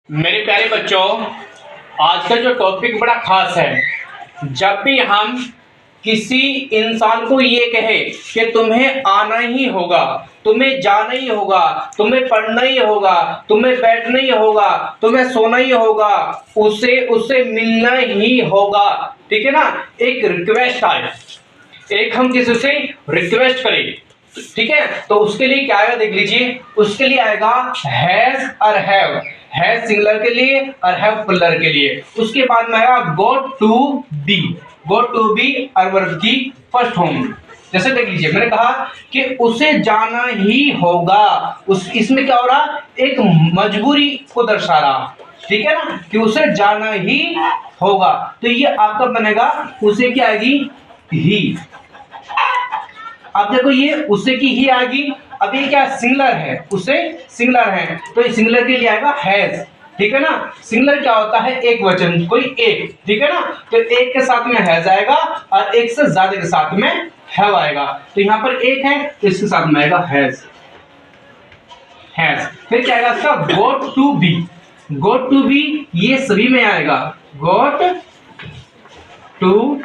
मेरे प्यारे बच्चों, आज का जो टॉपिक बड़ा खास है। जब भी हम किसी इंसान को ये कहे कि तुम्हें आना ही होगा, तुम्हें जाना ही होगा, तुम्हें पढ़ना ही होगा, तुम्हें बैठना ही होगा, तुम्हें सोना ही होगा, उससे मिलना ही होगा, ठीक है ना। एक रिक्वेस्ट आए, एक हम किसी से रिक्वेस्ट करें, ठीक है, तो उसके लिए क्या आएगा देख लीजिए। उसके लिए आएगा हैज और हैव, हैज सिंगुलर के लिए और हैव प्लुरल के लिए। उसके बाद में आएगा go to be, go to be और वर्ब की फर्स्ट फॉर्म। जैसे देख लीजिए, मैंने कहा कि उसे जाना ही होगा, इसमें क्या हो रहा, एक मजबूरी को दर्शा रहा, ठीक है ना, कि उसे जाना ही होगा। तो ये आपका बनेगा उसे क्या आएगी, ही। अब देखो ये उसे की ही आएगी। अब ये क्या सिंगुलर है, उसे सिंगुलर है, तो सिंगुलर के लिए आएगा हैज, ठीक है ना। सिंगुलर क्या होता है, एक वचन, कोई एक, ठीक है ना। तो एक के साथ में हैज आएगा और एक से ज्यादा के साथ में हैव आएगा। तो यहाँ पर एक है तो इसके साथ में आएगा हैज, हैज। फिर क्या आएगा इसका, got to be, got to be ये सभी में आएगा, गोट टू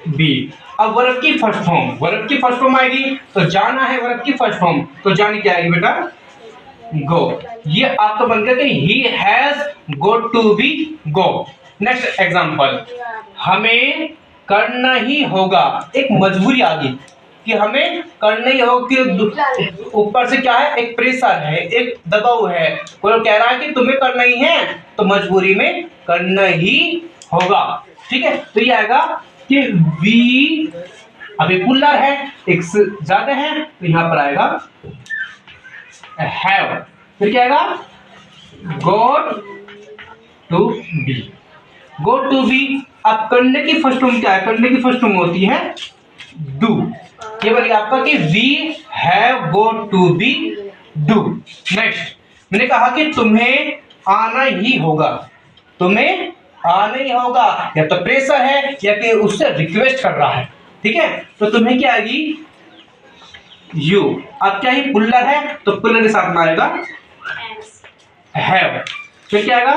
बी। अब वर्ब की फर्स्ट फॉर्म, वर्ब की फर्स्ट फॉर्म आएगी तो जाना है, वर्ब की फर्स्ट फॉर्म तो जाने क्या आएगी बेटा, गो। ये आपका बन गया कि he has go to be, go. Next example, हमें करना ही होगा, एक मजबूरी आ गई कि हमें करना ही होगा, कि ऊपर से क्या है, एक प्रेशर है, एक दबाव है, कोई कह रहा है कि तुम्हें करना ही है, तो मजबूरी में करना ही होगा, ठीक है। तो ये आएगा कि वी, अभी पुल्लर है, एक से ज्यादा है, तो यहां पर आएगा हैव। फिर क्या आएगा, got to be, got to be. अब करने की फर्स्ट फॉर्म क्या है, करने की फर्स्ट फॉर्म होती है डू। ये बन गया आपका कि we have got to be, do. Next, मैंने कहा कि तुम्हें आना ही होगा, तुम्हें आना ही होगा, या तो प्रेशर है या कि उससे रिक्वेस्ट कर रहा है, ठीक है। तो तुम्हें क्या आएगी, यू। अब क्या ही पुल्लर है तो पुल्लर के साथ में आएगा हैव। फिर क्या आएगा,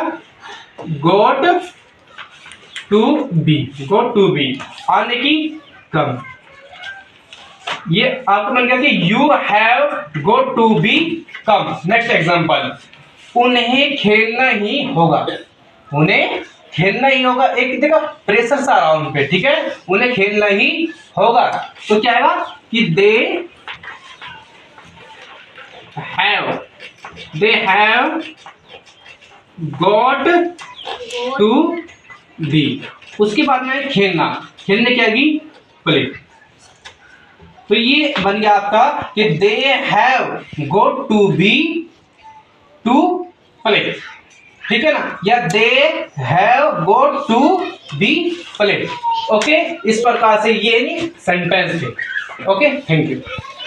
got to be, got to be, आने की कम। ये आपका बन गया कि you have got to be come. Next example, उन्हें खेलना ही होगा, उन्हें खेलना ही होगा, एक देखो प्रेशर सा आ रहा उन पे, ठीक है, उन्हें खेलना ही होगा। तो क्या आएगा कि they have got to be. उसके बाद में खेलना, खेलने क्या आएगी, प्ले। तो ये बन गया आपका कि they have got to be to play, ठीक है ना, या they have got to be play. Okay, इस प्रकार से ये नहीं सेंटेंस थे। Okay, thank you.